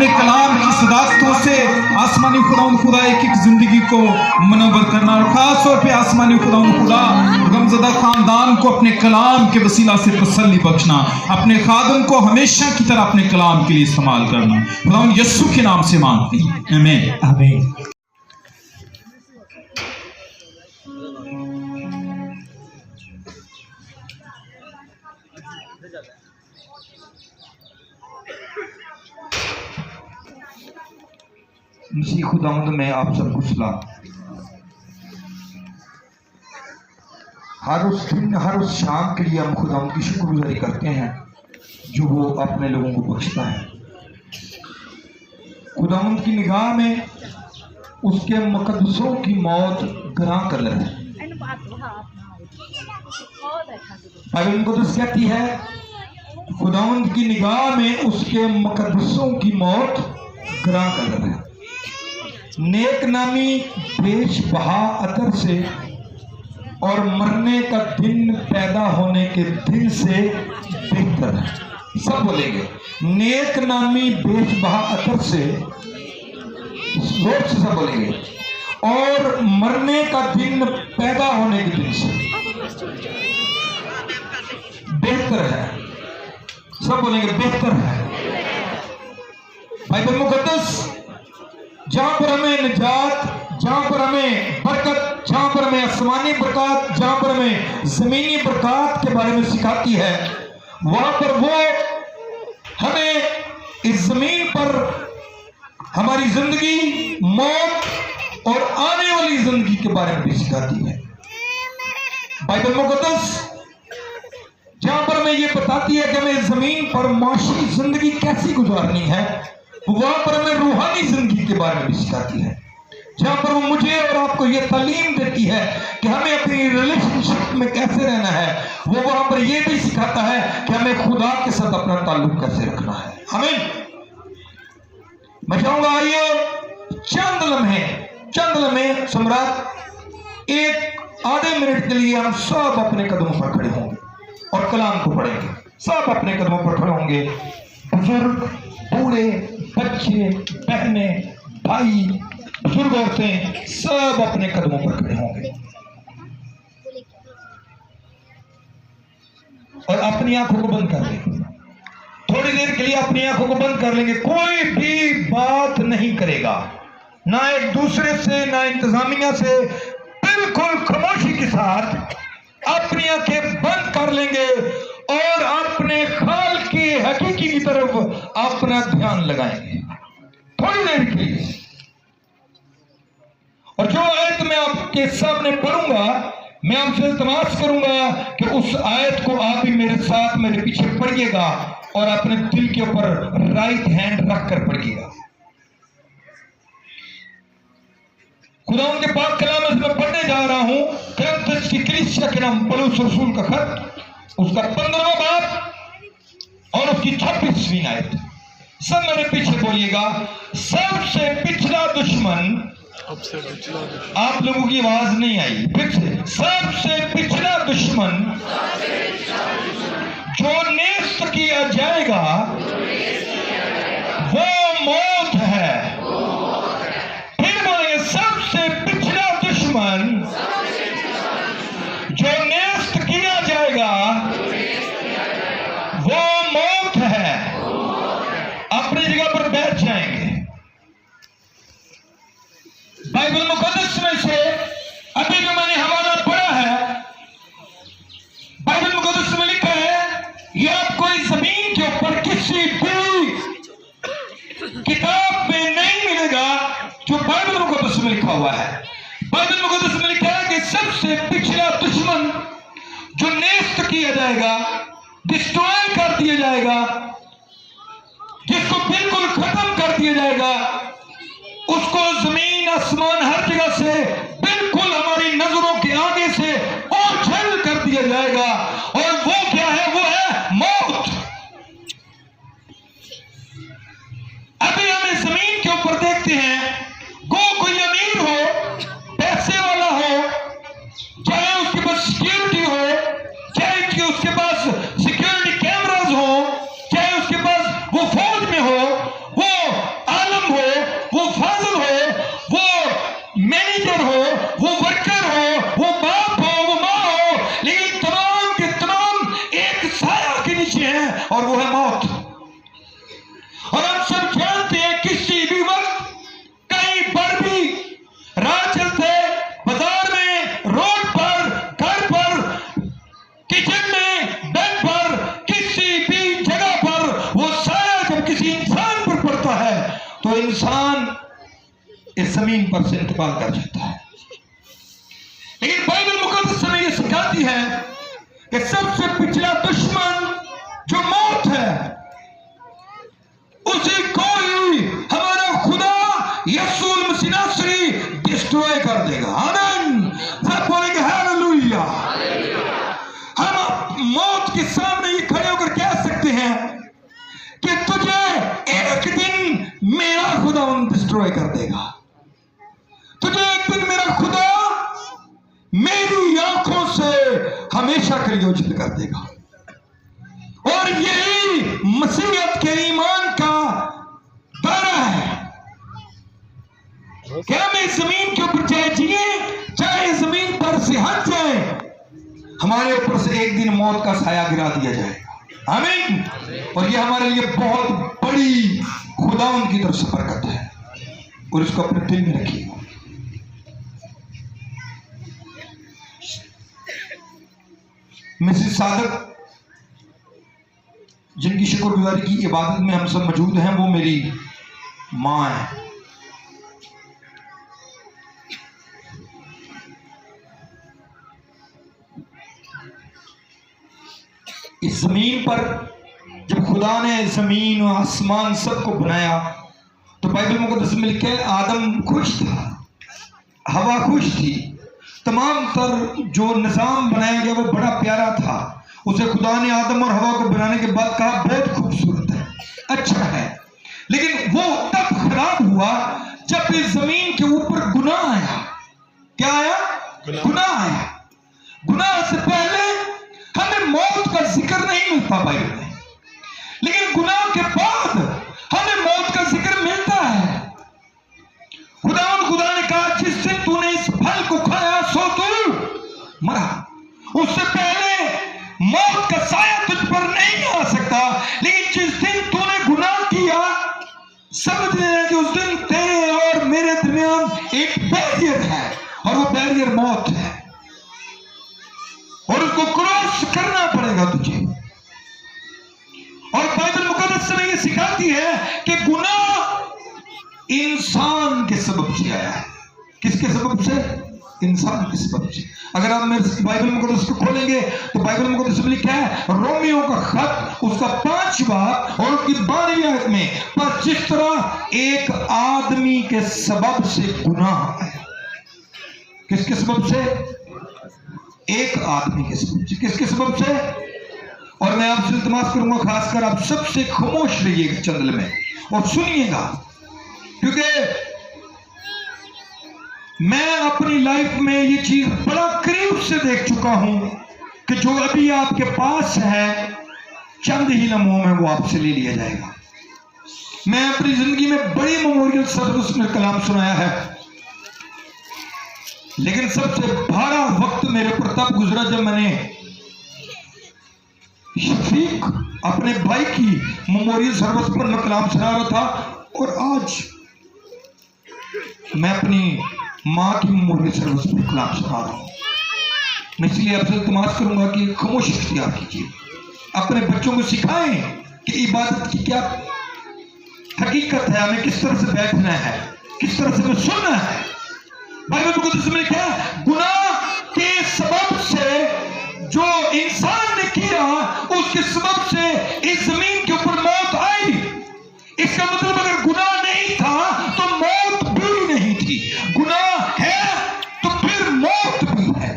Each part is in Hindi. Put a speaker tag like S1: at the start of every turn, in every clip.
S1: अपने कलाम की सदाकतों से आसमानी खुदा एक एक जिंदगी को मनवर करना, और खास तौर पे आसमानी खुदा गमज़दा खानदान को अपने कलाम के वसीला से तसल्ली बख्शना, अपने खादम को हमेशा की तरह अपने कलाम के लिए इस्तेमाल करना। खुदा यस्सु के नाम से मांगते हैं, आमीन आमीन।
S2: मसीह खुदावंद में आप सबको सलाम। हर उस दिन हर उस शाम के लिए हम खुदावंद की शुक्रगुजारी करते हैं जो वो अपने लोगों को बख्शता है। खुदावंद की निगाह में उसके मुकद्दसों की मौत ग्रां कर है। बाइबल मुकद्दस कहती है खुदावंद की निगाह में उसके मुकद्दसों की मौत ग्रां कर है। नेक नामी बेश बहा अतर से और मरने का दिन पैदा होने के दिन से बेहतर है। सब बोलेंगे नेक नामी बेश बहा अतर से, जोर से सब बोलेंगे, और मरने का दिन पैदा होने के दिन से बेहतर है। सब बोलेंगे बेहतर है। बाइबल मुकद्दस जहां पर हमें निजात, जहां पर हमें बरकत, जहां पर हमें आसमानी बरकत, जहां पर हमें जमीनी बरकत के बारे में सिखाती है, वहां पर वो हमें इस जमीन पर हमारी जिंदगी, मौत और आने वाली जिंदगी के बारे में भी सिखाती है। बाइबल मुकद्दस जहां पर हमें ये बताती है कि हमें जमीन पर माशी जिंदगी कैसी गुजारनी है, वहां पर हमें रूहानी जिंदगी के बारे में भी सिखाती है। जहां पर वो मुझे और आपको ये तालीम देती है कि हमें अपनी रिलेशनशिप में कैसे रहना है, वो वहां पर ये भी सिखाता है कि हमें खुदा के साथ अपना ताल्लुक कैसे रखना है। हमें मैं चाहूंगा आइए चंद लम्हे सम्राट एक आधे मिनट के लिए हम सब अपने कदमों पर खड़े होंगे और कलाम को पढ़ेंगे। सब अपने कदमों पर खड़े होंगे, बुजुर्ग, बूढ़े, बच्चे, बहने, भाई, बुजुर्ग, औरतें, सब अपने कदमों पर खड़े होंगे और अपनी आंखों को बंद कर लेंगे। थोड़ी देर के लिए अपनी आंखों को बंद कर लेंगे। कोई भी बात नहीं करेगा, ना एक दूसरे से, ना इंतजामिया से, बिल्कुल खामोशी के साथ अपनी आंखें बंद कर लेंगे और अपने खाल की हकीकी की तरफ अपना ध्यान लगाएंगे थोड़ी देर के लिए। और जो आयत मैं आपके सामने पढ़ूंगा, मैं आपसे इल्तिमास करूंगा कि उस आयत को आप भी मेरे साथ मेरे पीछे पढ़िएगा और अपने दिल के ऊपर राइट हैंड रख कर पढ़िएगा। खुदा के पाक कलाम में पढ़ने जा रहा हूं कुरिन्थियों की कलीसिया के नाम पौलुस रसूल का खत, उसका 15वां बाब और उसकी 26वीं आयत। सब मेरे पीछे बोलिएगा। सबसे पिछला दुश्मन, आप लोगों की आवाज नहीं आई, फिर से, सबसे पिछला दुश्मन जो नेस्त किया जाएगा वो मौत है। फिर बोलिए सबसे पिछला दुश्मन जो नेस्त किया जाएगा वो मौत है। अपनी जगह पर बैठ जाएंगे। बाइबल मुकद्दस में से अभी जो मैंने हवाला पढ़ा है, बाइबल मुकद्दस में लिखा है, यह आपको इस जमीन के ऊपर किसी भी किताब में नहीं मिलेगा जो बाइबल मुकद्दस में लिखा हुआ है। बाइबल मुकद्दस में लिखा है कि सबसे पिछला दुश्मन जो नेस्त किया जाएगा, डिस्ट्रॉय कर दिया जाएगा, जिसको बिल्कुल खत्म कर दिया जाएगा, उसको जमीन आसमान हर जगह से बिल्कुल हमारी नजरों के आगे से ओझल कर दिया जाएगा। और वो क्या है? वो है मौत। अभी हम इस जमीन के ऊपर देखते हैं, कोई अमीर हो, पैसे वाला हो, चाहे उसके पास सिक्योरिटी हो, चाहे उसके पास सिक्योरिटी कैमरास हो, चाहे उसके पास वो फौज में हो, वो तो इंसान इस जमीन पर से इंतकाल कर जाता है। लेकिन बाइबल मुकद्दस हमें यह सिखाती है कि सबसे पिछला दुश्मन जो मौत है, उसे कोई हमारा खुदा यीशु मसीह नासरी डिस्ट्रॉय कर देगा। आमीन। सब बोलेंगे हालेलुया। हम मौत के सामने ये खड़े होकर कह सकते हैं कि तुझे एक दिन मेरा खुदा डिस्ट्रॉय कर देगा। तुझे एक दिन मेरा खुदा मेरी आंखों से हमेशा के लिए ओझल कर देगा। और यही मसीहत के ईमान का दायरा है। क्या मैं जमीन के ऊपर चाहे जिए, चाहे जमीन पर से हट जाए, हमारे ऊपर से एक दिन मौत का साया गिरा दिया जाएगा। आमीन। और यह हमारे लिए बहुत बड़ी खुदावंद की तरफ से बरकत है, और इसको अपने दिल में रखिएगा। मिसेस सादक, जिनकी शुक्रगुजारी की इबादत में हम सब मौजूद हैं, वो मेरी मां है। इस जमीन पर जब खुदा ने जमीन और आसमान सबको बनाया, तो बाइबल मुकद्दस में लिखा है आदम खुश था, हवा खुश थी, तमाम तर जो निजाम बनाया गया वो बड़ा प्यारा था। उसे खुदा ने आदम और हवा को बनाने के बाद कहा बहुत खूबसूरत है, अच्छा है। लेकिन वो तब खराब हुआ जब इस जमीन के ऊपर गुनाह आया। क्या आया? गुनाह आया। गुनाह से पहले हमें मौत का जिक्र नहीं मिलता बाइबल में, लेकिन गुनाह के बाद हमें मौत का जिक्र मिलता है। खुदा ने कहा जिस दिन तूने इस फल को खाया सो तू मरा। उससे पहले मौत का साया तुझ पर नहीं आ सकता, लेकिन जिस दिन तूने गुनाह किया, समझ लेना कि उस दिन तेरे और मेरे दरमियान एक बैरियर है, और वो बैरियर मौत है, और उसको क्रॉस करना पड़ेगा तुझे। और बाइबल मुकद्दस में ये सिखाती है कि गुनाह इंसान के सबब से आया है। किसके सबब से? इंसान के सबब से। अगर आप मेरे बाइबल मुकद्दस को खोलेंगे तो बाइबल मुकद्दस में लिखा है रोमियो का खत उसका 5 बाब और उसकी 12वीं आयत में, पर जिस तरह एक आदमी के सबब से गुनाह आया। किसके सबब से? एक आदमी के सबब से। किसके सबब से? और मैं आपसे इल्तिमास करूंगा, खासकर आप सबसे खामोश रहिएगा चंदल में और सुनिएगा, क्योंकि मैं अपनी लाइफ में ये चीज बड़ा करीब से देख चुका हूं कि जो अभी आपके पास है चंद ही लम्हों में वो आपसे ले लिया जाएगा। मैं अपनी जिंदगी में बड़ी मेमोरियल सर्विस में कलाम सुनाया है, लेकिन सबसे भारा वक्त मेरे पर तब गुजरा जब मैंने शफीक अपने भाई की मेमोरियल सर्विस पर मैं कलाम सुना रहा था, और आज मैं अपनी मां की मेमोरियल सर्विस पर कलाम सुना रहा हूं। मैं इसलिए आपसे इल्तिमास करूंगा कि खामोशी इख्तियार कीजिए, अपने बच्चों को सिखाएं कि इबादत की क्या हकीकत है, हमें किस तरह से बैठना है, किस तरह से हमें सुनना है। बाइबल मुकद्दस में लिखा है गुनाह के सबब से जो इंसान ने किया, उसके सबब से इस जमीन के ऊपर मौत आई। इसका मतलब अगर गुनाह नहीं था तो मौत भी नहीं थी, गुनाह है तो फिर मौत भी है।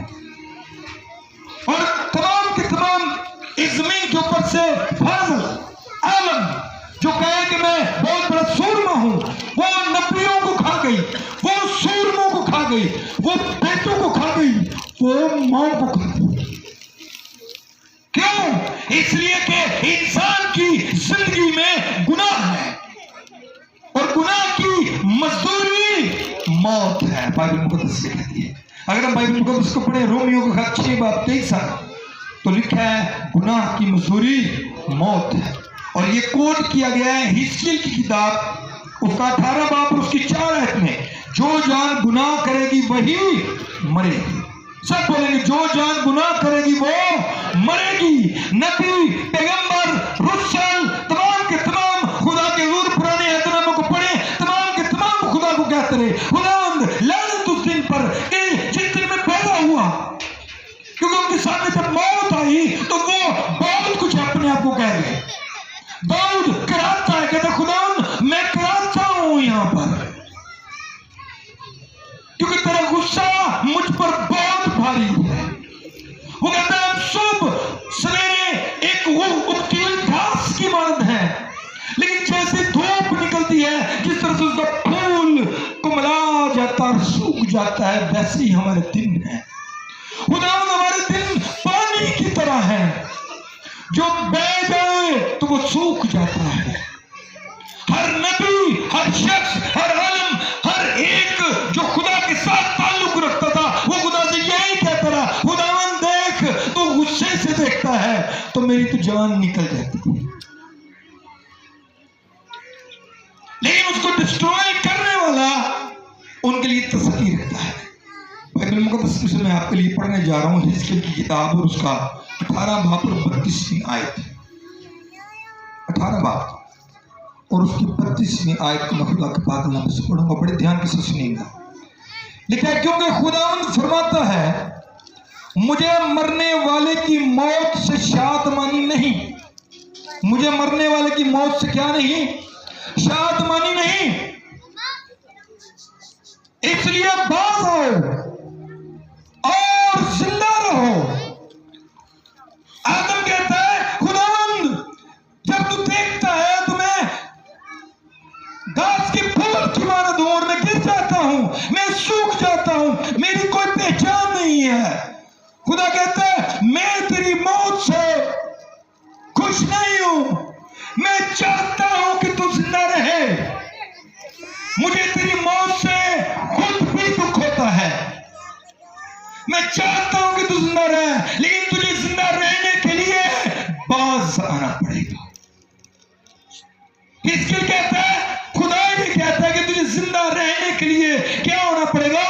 S2: और तमाम के तमाम इस जमीन के ऊपर से फाजिल आलम जो कहे कि मैं बहुत बड़ा सूरमा हूं, वो नबियों को खा गई, वो सूरमों को खा गई, वो बेटों को खा गई, वो मां को खा गई। क्यों? इसलिए कि इंसान की जिंदगी में गुनाह है, और गुनाह की मजदूरी मौत है। बाइबल मुकद्दस से कहती है। अगर हम बाइबल मुकद्दस को पढ़े रोमियो का खत 6 बाब 23 तो लिखा है गुनाह की मजदूरी मौत है। और ये कोट किया गया है हिस्कियल की किताब उसका 18 बाब और उसकी 4 आयत में, जो जान गुनाह करेगी वही मरेगी। सब बोलेंगे जो जान गुनाह करेगी वो मरेगी। नबी, पैगंबर, रुसूल, तमाम के तमाम खुदा के हजूर पुराने अहदनामे को पढ़े बोले खुदावंद लानत उस दिन पर कि जिस दिन मैं पैदा हुआ, क्योंकि उनके सामने जब मौत आई तो वो दाऊद कुछ अपने आप को कह रहे, दाऊद कराता है, कहता खुदावंद मैं कराता हूं यहां पर, क्योंकि तेरा गुस्सा मुझ पर बहुत भारी है। वो कहता है हम सुबह सवेरे एक वो उगती हुई घास की मानद है, लेकिन जैसे धूप निकलती है जिस तरह से उसका फूल कुमला जाता और सूख जाता है, वैसे ही हमारे दिन है। खुदावंद हमारे दिन पानी की तरह है, जो बह जाए तो वो सूख जाता है। हर नबी, हर शख्स, हर आलम, हर एक जो खुदा के साथ ताल्लुक रखता था वो खुदा से यही कहता रहा, खुदावंद देख तो गुस्से से देखता है तो मेरी तो जान निकल जाती है, लेकिन उसको डिस्ट्रॉय करने वाला उनके लिए तसल्ली रखता है। बाइबल मुकद्दस में मैं आपके लिए पढ़ने जा रहा हूँ हिजकिय्याह की किताब और उसका 18 बाब और 32वीं आयत, 18 बाब और उसकी 32वीं आयत को मैं खुदा के पाक नाम से पढ़ूंगा, बड़े ध्यान के साथ सुनिएगा। लिखा है क्योंकि खुदावंद फरमाता है मुझे मरने वाले की मौत से शादमानी नहीं, मुझे मरने वाले की मौत से क्या नहीं, शादमानी नहीं, इसलिए बाज आओ और जिंदा रहो। आदम कहता है खुदावंद जब तू देखता है तो मैं घास के फूल की मानद हूं और मैं गिर जाता हूं, मैं सूख जाता हूं, मेरी कोई पहचान नहीं है। खुदा कहता है मैं तेरी मौत से खुश नहीं हूं, मैं चाहता हूं कि तू जिंदा रहे। मुझे तेरी मौत से खुद भी दुख होता है, मैं चाहता हूं कि तू जिंदा रहे, लेकिन तुझे जिंदा रहने के लिए बाज आना पड़ेगा। हिजकिय्याह कहता है, खुदा भी कहता है कि तुझे जिंदा रहने के लिए क्या होना पड़ेगा,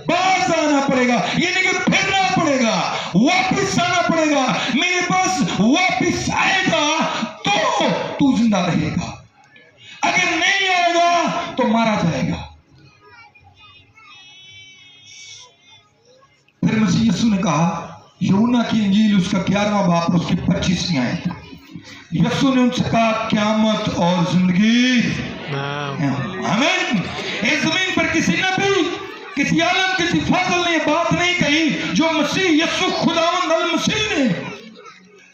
S2: बाज आना पड़ेगा, यानी कि फिरना पड़ेगा, वापिस आना पड़ेगा, मेरे पास वापिस आएगा तो तू जिंदा रहेगा, अगर नहीं आएगा तो मारा जाएगा। फिर मसीह यीशु ने कहा, यूहन्ना की इंजील उसका 11वां बाब और उसकी 25वीं आयत, यीशु ने उनसे कहा क़यामत और जिंदगी आमीन। इस जमीन पर किसी नबी, किसी आलम, किसी फाजिल ने बात नहीं कही जो मसीह यीशु खुदावंद अल मसीह ने,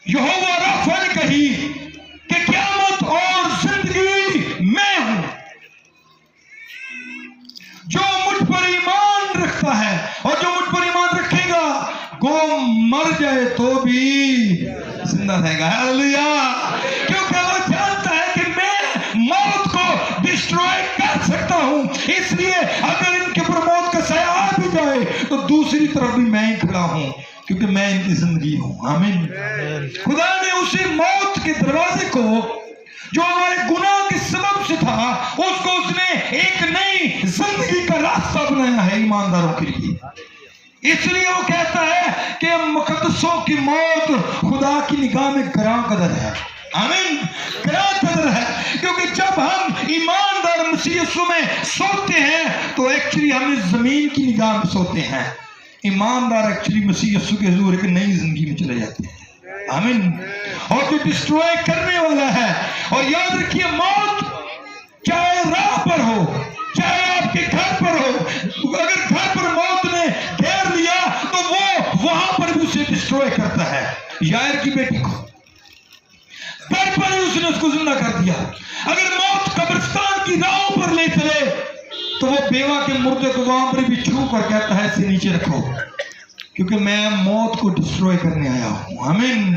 S2: यहोवा राफा ने कही कि क़यामत और जिंदगी मैं हूं, जो मुझ पर ईमान रखता है और जो मुझ पर ईमान रखेगा वो मर जाए तो भी जिंदा रहेगा। हालेलुया, क्योंकि वो जानता है कि मैं मौत को डिस्ट्रॉय कर सकता हूं, इसलिए अगर इनके ऊपर मौत का साया आ भी जाए तो दूसरी तरफ भी मैं ही खड़ा हूं, क्योंकि मैं इनकी जिंदगी हूं। आमीन। खुदा ने उसी मौत के दरवाजे को जो हमारे गुनाह के सबब से था, उसको उसने एक नई जिंदगी का रास्ता बनाया है ईमानदारों के लिए। इसलिए वो कहता है कि मुकद्दसों की मौत खुदा की निगाह में गरां कदर है। आमीन, गरां कदर है, क्योंकि जब हम ईमानदार मसीह यीशु में सोते हैं तो एक्चुअली हम इस जमीन की निगाह में सोते हैं, ईमानदार एक्चुअली मसीह यीशु के हुजूर एक नई जिंदगी में चले जाते हैं। आमीन। और जो डिस्ट्रॉय करने वाला है, और याद रखिए मौत चाहे राह पर हो, चाहे आपके घर पर हो, अगर घर पर मौत ने घेर लिया तो वो वहां पर भी उसे डिस्ट्रॉय करता है। यायर की बेटी को घर पर ही उसने उसको जिंदा कर दिया। अगर मौत कब्रिस्तान की राहों पर ले चले तो वो बेवा के मुर्दे को वहां पर भी छू कर कहता है इसे नीचे रखो, क्योंकि मैं मौत को डिस्ट्रॉय करने आया हूं। आमीन।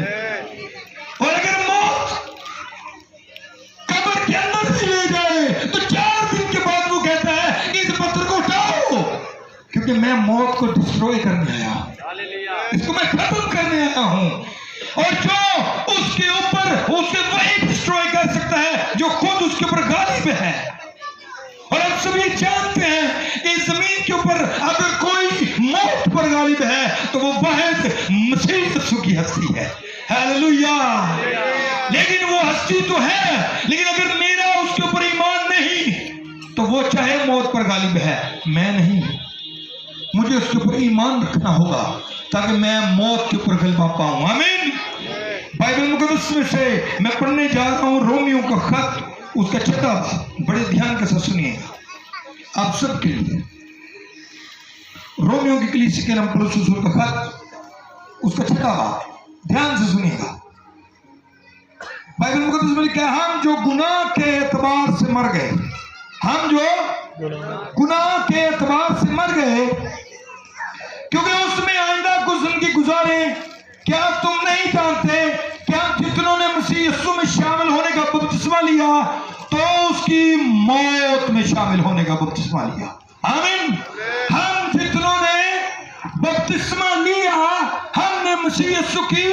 S2: और अगर मौत कब्र के अंदर भी ले जाए तो 4 दिन के बाद वो कहता है इस पत्थर को उठाओ, क्योंकि मैं मौत को डिस्ट्रॉय करने आया हूं, इसको मैं खत्म करने आया हूं। और जो उसके ऊपर उसे वही डिस्ट्रॉय कर सकता है जो खुद उसके ऊपर गालिब है। और हम सभी जानते हैं कि इस जमीन के ऊपर अगर कोई मौत पर गालिब है तो वो वाहिद मसीह यीशु की हस्ती है। हालेलुया। लेकिन वो हस्ती तो है, लेकिन अगर मेरा उसके ऊपर ईमान नहीं तो वो चाहे मौत पर गालिब है, मैं नहीं। मुझे उसके ऊपर ईमान रखना होगा ताकि मैं मौत के ऊपर गलबा पाऊं। आमीन। बाइबल मुकद्दस में से मैं पढ़ने जा रहा हूं रोमियो का खत, उसका 6वां बाब। बड़े ध्यान के साथ सुनिएगा आप सबके लिए। रोमियो की कलीसिया के नाम पौलुस रसूल का खत, उसका 6वां बाब, ध्यान से सुनिएगा। बाइबल मुकद्दस में लिखा है, हम जो गुनाह के एतबार से मर गए, हम जो गुनाह के एतबार से मर गए क्योंकि उसमें आइंदा कुछ जिंदगी गुजारे। क्या तुम नहीं जानते कि हम जितनों ने मसीह यीशु में शामिल होने का बपतिस्मा लिया तो उसकी मौत में शामिल होने का बपतिस्मा लिया। आमीन। हम जितनों ने बपतिस्मा लिया, हमने मसीह यीशु की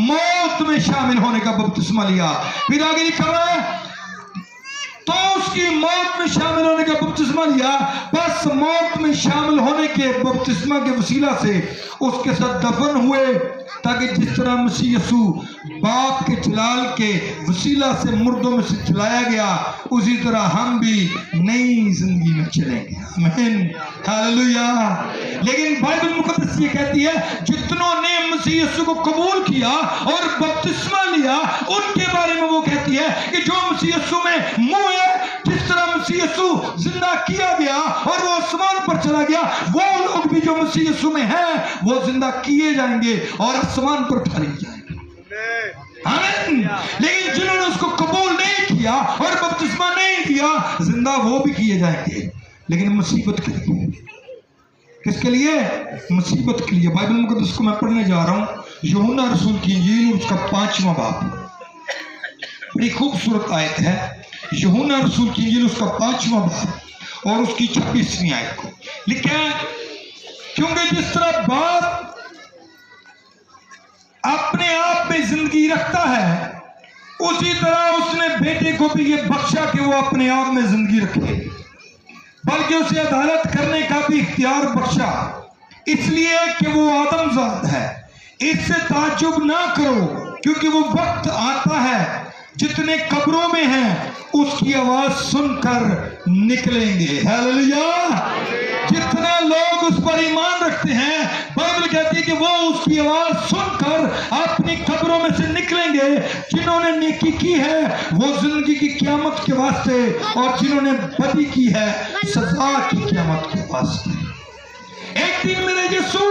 S2: मौत में शामिल होने का बपतिस्मा लिया। फिर आगे लिखा है, तो उसकी मौत में शामिल होने का बपतिस्मा लिया। बस मौत में शामिल होने के बपतिस्मा के वसीला से उसके साथ दफन हुए, ताकि जिस तरह मसीह यीशु बाप के जलाल के वसीला से मुर्दों में से जलाया गया, उसी तरह हम भी नई जिंदगी में चलेंगे। आमीन, हालेलुया। लेकिन बाइबल मुकद्दस ये कहती है, जितनों ने मसीह यीशु को कबूल किया और बपतिस्मा लिया, उनके बारे में वो कहती है कि जो मसीह यीशु में मुँह है, जिस तरह मसीह यीशु जिंदा किया गया और वो आसमान पर चला गया, वो लोग भी जो मसीह यीशु में हैं वो जिंदा किए जाएंगे और आसमान पर उठा लिए जाएंगे। आमीन। लेकिन जिन्होंने उसको कबूल नहीं किया और बपतिस्मा नहीं दिया, जिंदा वो भी किए जाएंगे, लेकिन मुसीबत के लिए। किसके लिए? मुसीबत के लिए। बाइबल मुकद्दस को मैं पढ़ने जा रहा हूं, यूहन्ना रसूल की इंजील उसका 5वां बाब। बड़ी खूबसूरत आयत है, यूहन्ना रसूल की इंजील उसका 5वां बाब और उसकी 26वीं आयत को लिखा है, क्योंकि जिस तरह बाप अपने आप में जिंदगी रखता है, उसी तरह उसने बेटे को भी ये बख्शा कि वो अपने आप में जिंदगी रखे, बल्कि उसे अदालत करने का भी इख्तियार बख्शा, इसलिए कि वो आदमजाद है। इससे ताज्जुब ना करो, क्योंकि वो वक्त आता है जितने कब्रों में हैं उसकी आवाज सुनकर निकलेंगे। हालेलुया। जितने लोग उस पर ईमान रखते हैं, बाइबल कहती है कि वो उसकी आवाज सुनकर अपनी कब्रों में से निकलेंगे। जिन्होंने नेकी की है वो जिंदगी की क़यामत के वास्ते, और जिन्होंने बदी की है सजा की क़यामत के वास्ते। एक दिन मेरे यीशु,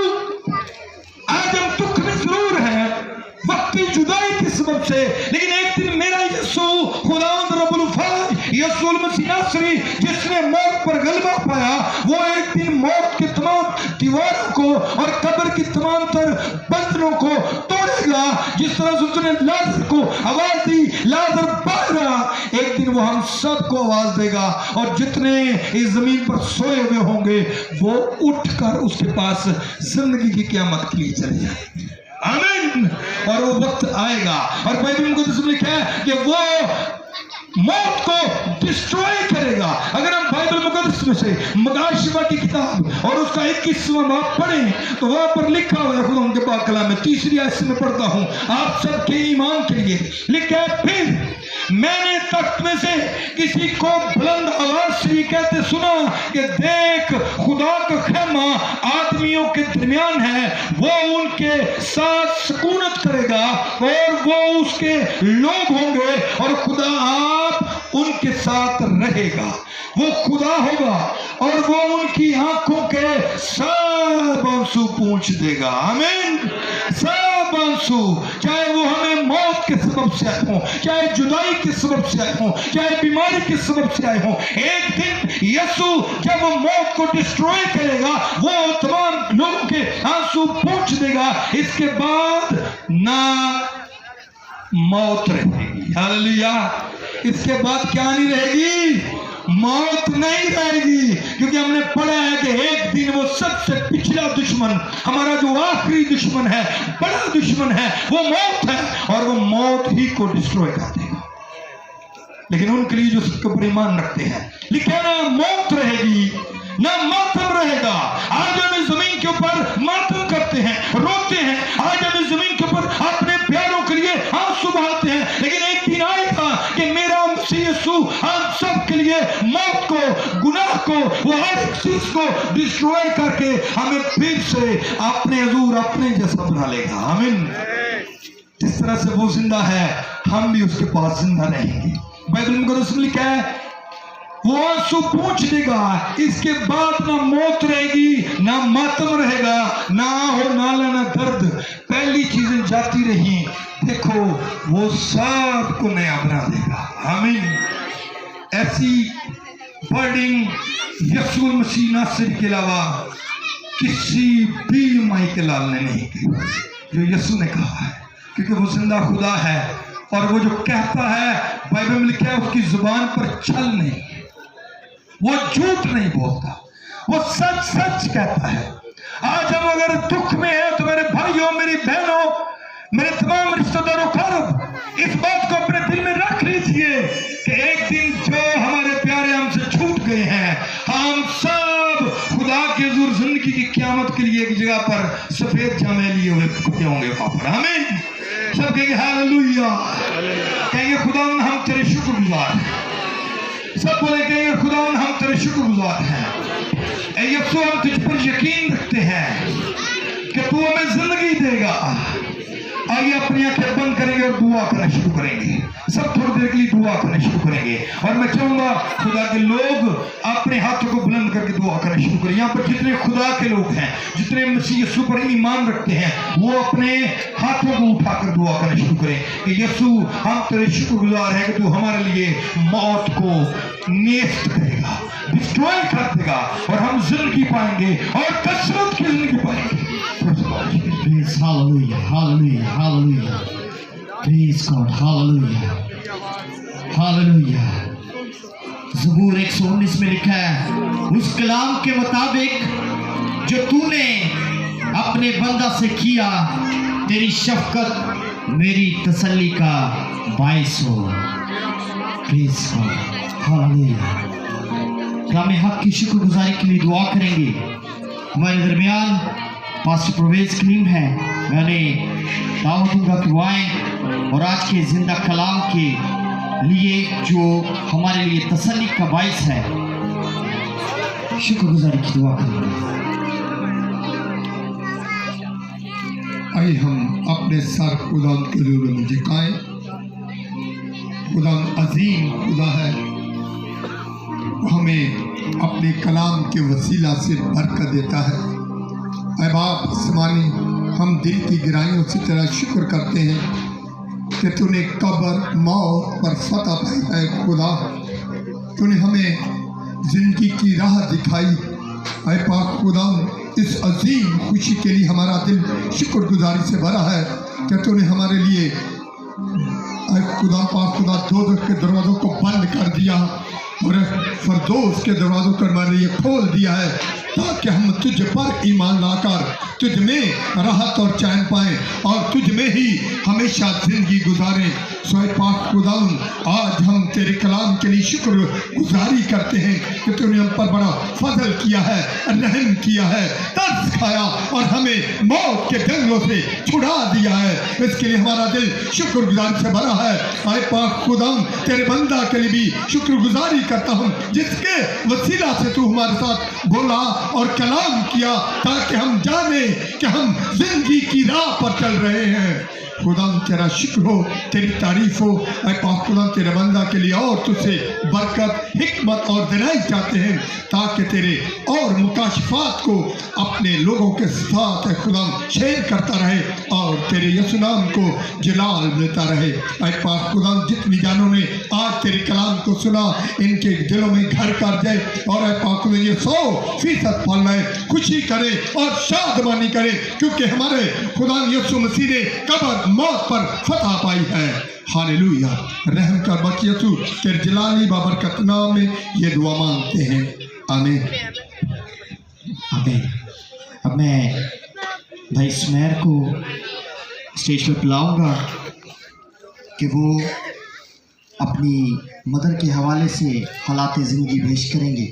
S2: आज हम दुख में जरूर है वक्ती जुदाई के सबब से, लेकिन एक दिन मेरा यीशु खुदावंद रब्बुल फज यीशु मसीह नासरी, जिसने मौत पर गलबा पाया, वो एक दिन मौत के तमाम दीवारों को और कब्र की तमाम तर बंधनों को तोड़ेगा। जिस तरह से उसने लाजर को आवाज दी, लाजर बाहर आ, एक दिन वो हम सबको आवाज देगा, और जितने इस जमीन पर सोए हुए होंगे वो उठकर उसके पास जिंदगी की क़यामत के लिए चले जाएंगे। आमीन। और वो वक्त आएगा, और बाइबल मुकद्दस में लिखा है कि वो मौत को डिस्ट्रॉय करेगा। अगर हम बाइबल मुकद्दस में से मगाशिबा की किताब और उसका 21वां बाब पढ़ें तो वहां पर लिखा हुआ है, खुदा उनके पाक कलाम में 3री आयत से मैं पढ़ता हूं आप सबके ईमान के लिए। लिखा है, फिर मैंने तख्त में से किसी को बुलंद आवाज से ये कहते सुना कि देख, खुदा का खेमा आदमियों के दरमियान है, वो उनके साथ सुकूनत करेगा और वो उसके लोग होंगे और खुदा आप उनके साथ रहेगा। वो खुदा होगा और वो उनकी आंखों के सब आंसू पूंछ देगा। आमीन। सब आंसू, चाहे वो हमें मौत के सबब से आए हों, चाहे जुदाई के सबब से आए हों, चाहे बीमारी के सबब से आए हों, एक दिन यीशु जब वो मौत को डिस्ट्रॉय करेगा, वो तमाम लोगों के आंसू पूंछ देगा। इसके बाद ना मौत रहेगी। हालेलुया। इसके बाद क्या नहीं रहेगी? मौत नहीं रहेगी, क्योंकि हमने पढ़ा है कि एक दिन वो सबसे पिछला दुश्मन, हमारा जो आखिरी दुश्मन है, बड़ा दुश्मन है, वो मौत है, और वो मौत ही को डिस्ट्रॉय कर देगा। लेकिन उनके लिए जो उसके ऊपर ईमान रखते हैं, लिखा ना मौत रहेगी ना मातम रहेगा। आज हम इस जमीन के ऊपर मातम करते हैं, रोते हैं, आज हम इस जमीन के ऊपर अपने प्यारों के लिए आंसू बहाते हैं, लेकिन एक दिन आएगा कि मेरा मसीह यीशु हम सब के लिए लिए मौत को, गुनाह को, वो हर एक चीज को डिस्ट्रॉय करके हमें फिर से अपने हजूर अपने जैसा बना लेगा। आमीन। जिस तरह से वो जिंदा है हम भी उसके पास जिंदा रहेंगे। बाइबल मुकद्दस में लिखा है वो आंसू पूछ देगा, इसके बाद ना मौत रहेगी, ना मातम रहेगा, ना हो नाला, ना दर्द। पहली चीजें जाती रही, देखो वो सबको नया बना देगा। आमीन। ऐसी वर्डिंग यीशु मसीह नासरी के अलावा किसी भी माई के लाल ने नहीं की जो यीशु ने कहा है, क्योंकि वो जिंदा खुदा है और वो जो कहता है बाइबल में लिखा है उसकी जुबान पर छल नहीं, वो झूठ नहीं बोलता, वो सच सच कहता है। आज हम अगर दुख में हैं तो मेरे भाइयों, मेरी बहनों, मेरे तमाम रिश्तेदारों, क़रीब इस बात को अपने दिल में रख लीजिए कि एक दिन जो हमारे प्यारे हमसे छूट गए हैं, हम सब खुदा के हुजूर जिंदगी की क़यामत के लिए एक जगह पर सफेद जामे लिए हुए खड़े होंगे वहां पर। आमीन। सब कहेंगे हालेलुया, कहेंगे खुदा हम तेरे शुक्रगुजार हैं। सब बोले कहेंगे खुदा हम तेरे शुक्रगुजार हैं। ऐ यीशु हम तुझ पर यकीन रखते हैं कि तू हमें जिंदगी देगा। आइए अपनी आंखें बंद करेंगे और दुआ करना शुरू करेंगे। सब थोड़ी देर के लिए दुआ करना शुरू करेंगे और मैं चाहूंगा खुदा के लोग अपने हाथों को बुलंद करके दुआ करना शुरू करें। यहाँ पर जितने खुदा के लोग हैं, जितने मसीह यीशु पर ईमान रखते हैं, वो अपने हाथों को उठाकर दुआ करना शुरू करें कि यीशु हम तेरे शुक्रगुजार हैं कि तू हमारे लिए मौत को नेस्त करेगा, डिस्ट्रॉय कर देगा और हम जिंदगी पाएंगे और कसरत की जिंदगी पाएंगे।
S3: Praise hallelujah, hallelujah, hallelujah. Praise God, hallelujah, hallelujah. ज़बूर 119 में लिखा है, उस कलाम के मुताबिक जो तूने अपने बंदा से किया, तेरी शफकत मेरी तसल्ली का बाइस हो। Praise God, hallelujah. कलाम हक की शुक्रगुजारी के लिए दुआ करेंगे। हमारे दरमियान पास्टर प्रवेश करीम है, मैं उन्हें दावत दूंगा कि वो आएं और आज के जिंदा कलाम के लिए जो हमारे लिए तसल्ली का बाइस है, शुक्रगुजारी की दुआ करेंगे।
S4: आइए हम अपने सर खुदा के हजूर में झुकाएं। खुदा अजीम खुदा है, हमें अपने कलाम के वसीला से बरकत देता है। ऐ बाप आसमानी, हम दिल की गहराइयों से तेरा शुक्र करते हैं कि तूने कब्र मौत पर फतह पाई है। खुदा तूने हमें जिंदगी की राह दिखाई। ऐ पाक खुदा, इस अजीम खुशी के लिए हमारा दिल शुक्रगुजारी से भरा है कि तूने हमारे लिए खुदा पाक खुदा दोज़ख के दरवाज़ों को बंद कर दिया और फरदौस के दरवाज़ों को हमारे लिए खोल दिया है, ताकि हम तुझ पर ईमान लाकर तुझ में राहत और चैन पाएं और तुझ में ही हमेशा जिंदगी गुजारें। सोए पाक खुदा, आज हम तेरे कलाम के लिए शुक्र गुजारी करते हैं कि तूने हम पर बड़ा फजल किया है, रहम किया है, तरस खाया और हमें मौत के जंगलों से छुड़ा दिया है। इसके लिए हमारा दिल शुक्रगुजारी से भरा है। आए पाक खुदा, तेरे बंदा के लिए भी शुक्रगुजारी करता हूँ जिसके वसीला से तू हमारे साथ बोला और कलाम किया, ताकि हम जाने कि हम जिंदगी की राह पर चल रहे हैं। खुदा तेरा शुक्र हो, तेरी तारीफ हो। ऐ पाक खुदा, तेरे बंदा के लिए और तुझसे बरकत, हिकमत और दिनाई चाहते हैं, ताकि तेरे और मुकाशफात को अपने लोगों के साथ खुदा शेयर करता रहे और तेरे यीशु नाम को जलाल मिलता रहे। ऐ पाक खुदा, जितनी जानों ने आज तेरे कलाम को सुना, इनके दिलों में घर कर जाए और ऐ पाक खुदा ये 100% फल में खुशी करे और शादमानी करे, क्योंकि हमारे खुदा यीशु मसीह ने कब्र मौत पर फतह पाई है। हालेलुया। रहम कर बख्श यीशु, तेरे जलाली बाबरकत नाम में ये दुआ मांगते हैं, आमीन
S3: आमीन। अब मैं भाई सुमेर को स्टेज पर बुलाऊंगा कि वो अपनी मदर के हवाले से हालात ज़िंदगी पेश करेंगे।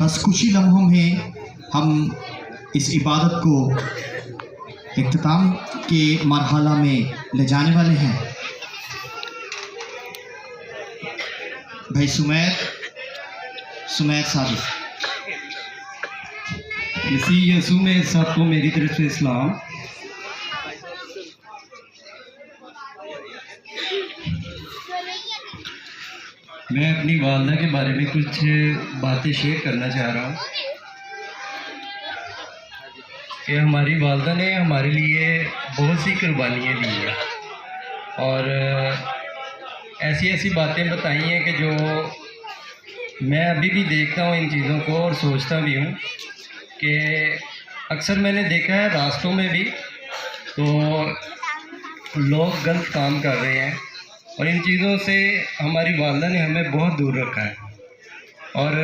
S3: बस कुछ ही लम्हों में हम इस इबादत को इख्तिताम के मरहला में ले जाने वाले हैं। भाई सुमैर सादिक।
S5: मसीह यसू में सबको मेरी तरफ से इस्लाम। मैं अपनी वालदा के बारे में कुछ बातें शेयर करना चाह रहा हूँ कि हमारी वालदा ने हमारे लिए बहुत सी कुर्बानियाँ दी हैं और ऐसी ऐसी बातें बताई हैं कि जो मैं अभी भी देखता हूँ इन चीज़ों को और सोचता भी हूँ कि अक्सर मैंने देखा है रास्तों में भी तो लोग गलत काम कर रहे हैं और इन चीज़ों से हमारी वालदा ने हमें बहुत दूर रखा है। और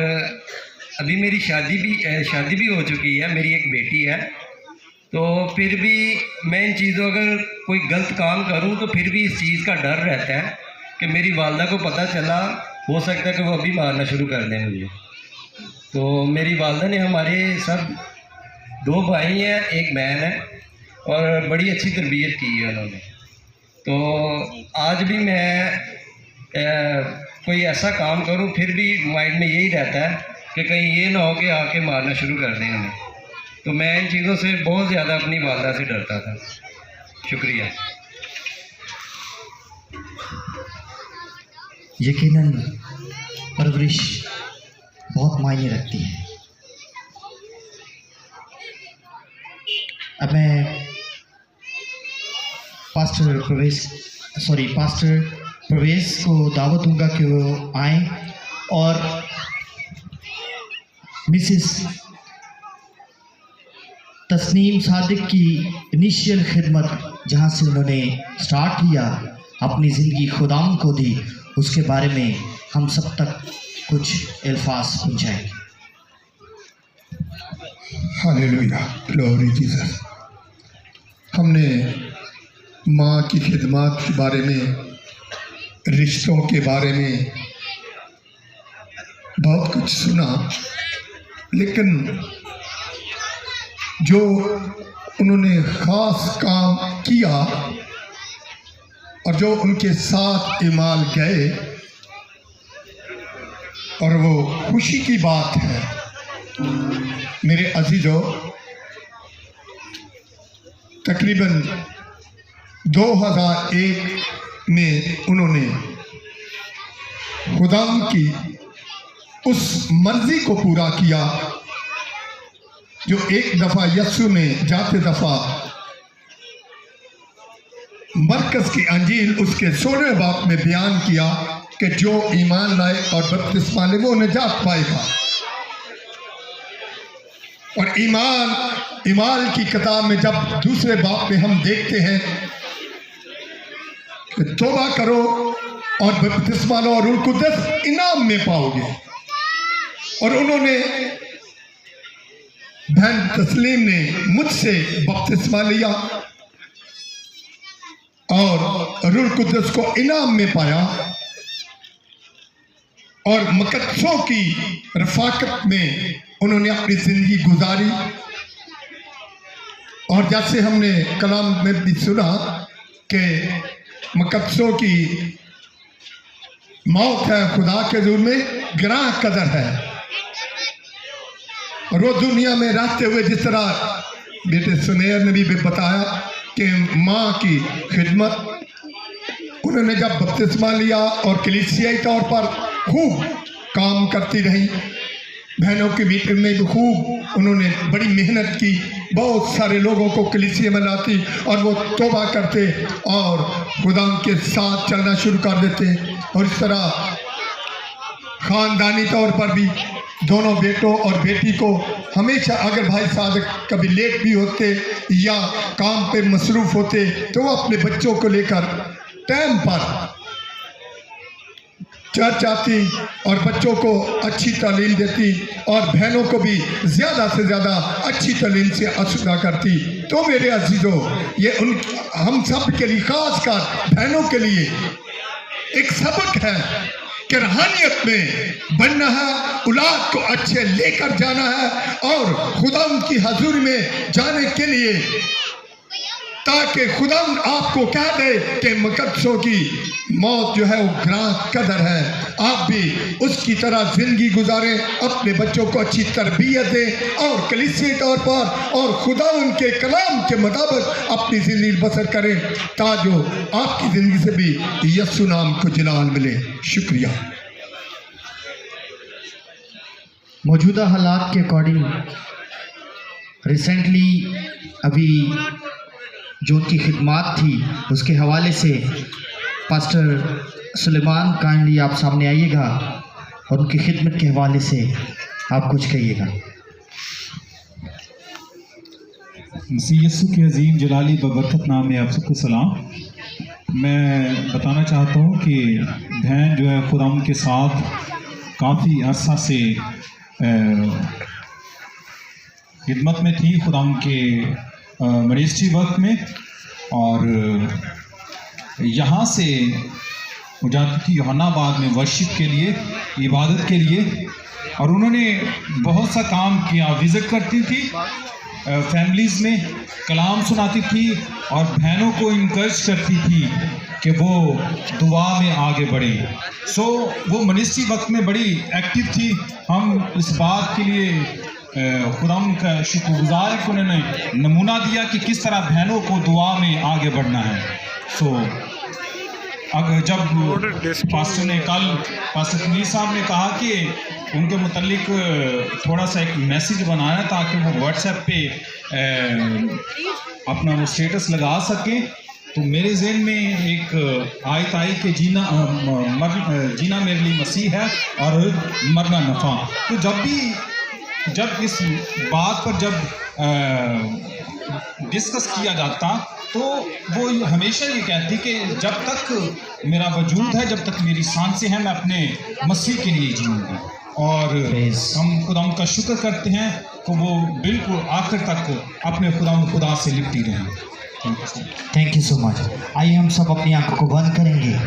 S5: अभी मेरी शादी भी हो चुकी है, मेरी एक बेटी है, तो फिर भी मैं इन चीज़ों अगर कोई गलत काम करूं तो फिर भी इस चीज़ का डर रहता है कि मेरी वालदा को पता चला, हो सकता है कि वो अभी मारना शुरू कर दें मुझे। तो मेरी वालदा ने हमारे सब 2 भाई हैं, एक बहन है और बड़ी अच्छी तरबियत की है उन्होंने। तो आज भी मैं कोई ऐसा काम करूं फिर भी माइंड में यही रहता है कि कहीं ये ना हो कि आके मारना शुरू कर दें हमें। तो मैं इन चीज़ों से बहुत ज़्यादा अपनी वालदा से डरता था। शुक्रिया।
S3: यकीनन परवरिश बहुत मायने रखती है। अब मैं पास्टर प्रवेश को दावत दूंगा कि वो आए और मिसेस तस्नीम सादिक की इनिशियल खिदमत जहाँ से उन्होंने स्टार्ट किया, अपनी ज़िंदगी खुदाम को दी, उसके बारे में हम सब तक कुछ अल्फाज पहुँचाएंगे।
S4: Hallelujah, glory Jesus. हमने माँ की खिदमत के बारे में, रिश्तों के बारे में बहुत कुछ सुना, लेकिन जो उन्होंने ख़ास काम किया और जो उनके साथ इमाल गए, और वो खुशी की बात है मेरे अजीजों, तकरीबन 2001 में उन्होंने खुदाम की उस मर्जी को पूरा किया जो एक दफ़ा यस्सु ने जाते दफ़ा मरकज़ की अंजील उसके 16वें बाब में बयान किया कि जो ईमान लाए और बपतिस्मा ले वो निजात पाएगा। और ईमान की किताब में जब दूसरे बाब में हम देखते हैं कि तौबा करो और बपतिस्मा लो और रूह कुद्दस इनाम में पाओगे। और उन्होंने, बहन तस्लीम ने मुझसे बपतिस्मा लिया और रूह कुद्दस को इनाम में पाया और मकद्दसों की रफाकत में उन्होंने अपनी ज़िंदगी गुजारी। और जैसे हमने कलाम में भी सुना कि मकद्दसों की मौत है खुदा के हुजूर में गिरां कदर है। और वो दुनिया में रहते हुए जिस तरह बेटे सुमेर ने भी बताया कि माँ की खिदमत उन्होंने जब बपतिस्मा लिया और कलीसियाई तौर पर खूब काम करती रही, बहनों की मीटिंग में भी खूब उन्होंने बड़ी मेहनत की, बहुत सारे लोगों को कलीसिया में लाती और वो तौबा करते और खुदा के साथ चलना शुरू कर देते। और इस तरह ख़ानदानी तौर पर भी दोनों बेटों और बेटी को हमेशा, अगर भाई साहब कभी लेट भी होते या काम पे मसरूफ़ होते तो वो अपने बच्चों को लेकर टाइम पर चर्च आती और बच्चों को अच्छी तालीम देती और बहनों को भी ज़्यादा से ज़्यादा अच्छी तालीम से आशुदा करती। तो मेरे अजीज़ों, ये हम सब के लिए, ख़ासकर बहनों के लिए एक सबक है कि रूहानियत में बनना है, औलाद को अच्छे लेकर जाना है और खुदा की हजूरी में जाने के लिए, ताकि खुदा आपको कह दे कि मुकद्दसों की मौत जो है वो ग्रां कदर है। आप भी उसकी तरह जिंदगी गुजारें, अपने बच्चों को अच्छी तरबियत दें और कलीसियाई तौर पर और खुदा उनके कलाम के मुताबिक अपनी जिंदगी बसर करें, ताकि आपकी जिंदगी से भी यस्सु नाम को जलाल मिले। शुक्रिया।
S3: मौजूदा हालात के अकॉर्डिंग रिसेंटली अभी जो उनकी खिदमत थी उसके हवाले से पास्टर सुलेमान काइंडली आप सामने आइएगा और उनकी खिदमत के हवाले से आप कुछ कहिएगा।
S1: मसीह यस्सु के अजीम जलाली बबरकत नाम में आप सबको सलाम। मैं बताना चाहता हूँ कि बहन जो है खुदा के साथ काफ़ी अरसा से खिदमत में थी खुदा के मिनिस्ट्री वर्क में, और यहाँ से वो जाती थी यूहन्नाबाद में वर्शिप के लिए, इबादत के लिए, और उन्होंने बहुत सा काम किया। विज़िट करती थी फैमिलीज़ में, कलाम सुनाती थी और बहनों को इनकरेज करती थी कि वो दुआ में आगे बढ़े। वो मिनिस्ट्री वक्त में बड़ी एक्टिव थी। हम इस बात के लिए खुदा का शुक्रगुजार है कि उन्होंने नमूना दिया कि किस तरह बहनों को दुआ में आगे बढ़ना है। अगर जब पास्टर ने कल पास्टर तमीर साहब ने कहा कि उनके मुतल्लिक थोड़ा सा एक मैसेज बनाया ताकि वो व्हाट्सएप पे अपना वो स्टेटस लगा सकें, तो मेरे जहन में एक आयत आई कि जीना मेरे लिए मसीह है और मरना नफ़ा। तो जब इस बात पर जब डिस्कस किया जाता तो वो हमेशा ये कहती कि जब तक मेरा वजूद है, जब तक मेरी सांसें हैं, मैं अपने मसीह के लिए जीऊँगी। और हम खुदा का शुक्र करते हैं कि वो बिल्कुल आखिर तक अपने खुदा से लिपटी रहें।
S3: Thank you so much. आइए हम सब अपनी आंखों को बंद करेंगे।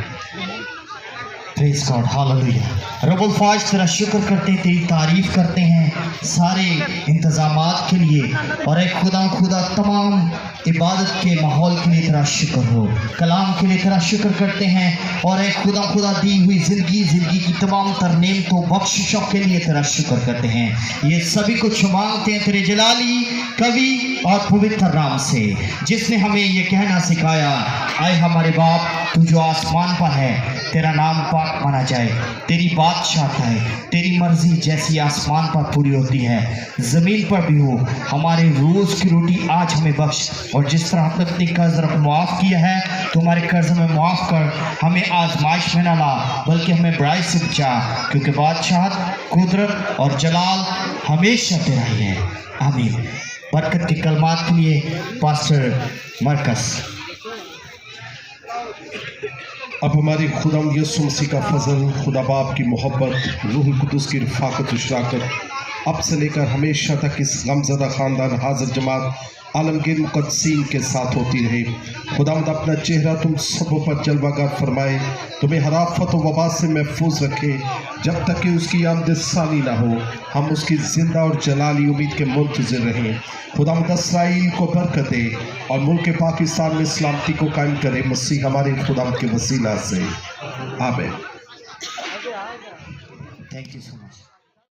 S3: Praise God, hallelujah. रब्बुल फाज तेरा शुक्र करते हैं, तेरी तारीफ करते हैं सारे इंतज़ामात के लिए, और एक खुदा तमाम इबादत के माहौल के लिए तेरा शुक्र हो, कलाम के लिए तेरा शुक्र करते हैं, और एक खुदा दी हुई ज़िंदगी की तमाम तरनीम तो बख्शिशों के लिए तेरा शुक्र करते हैं। ये सभी कुछ मांगते हैं तेरे जलाली कवि और पवित्र नाम से, जिसने हमें ये कहना सिखाया, आए हमारे बाप तू जो आसमान पर है, तेरा नाम पाक माना जाए, तेरी बादशाह है, तेरी मर्जी जैसी आसमान पर पूरी होती है ज़मीन पर भी हो। हमारे रोज़ की रोटी आज हमें बख्श, और जिस तरह हमने अपनी कर्ज माफ़ किया है तुम्हारे कर्ज में माफ़ कर, हमें आजमाइश में ना ला बल्कि हमें बुराई से बचा, क्योंकि बादशाह, कुदरत और जलाल हमेशा तेरा ही है। आमीन। बरकत के कलमात के लिए पास्टर मरकस।
S6: अब हमारे खुदा यीशु मसीह का फजल, खुदा बाप की मोहब्बत, रूहुल कुदुस की रफ़ाकत शराकत अब से लेकर हमेशा तक इस गमज़दा ख़ानदान हाज़िर जमात आलमगीर मुक़द्दसीन के साथ होती रहे। खुदावंद अपना चेहरा तुम सबों पर जलवागर फरमाए, तुम्हें हर आफत व वबा से महफूज रखे, जब तक कि उसकी आमद सानी ना हो। हम उसकी ज़िंदा और जलाली उम्मीद के मुंतज़िर रहें। खुदावंद इस्राईल को बरकत दे और मुल्क पाकिस्तान में सलामती को कायम करे, मसीह हमारे खुदावंद के वसीला से। आमीन।
S3: Thank you so much.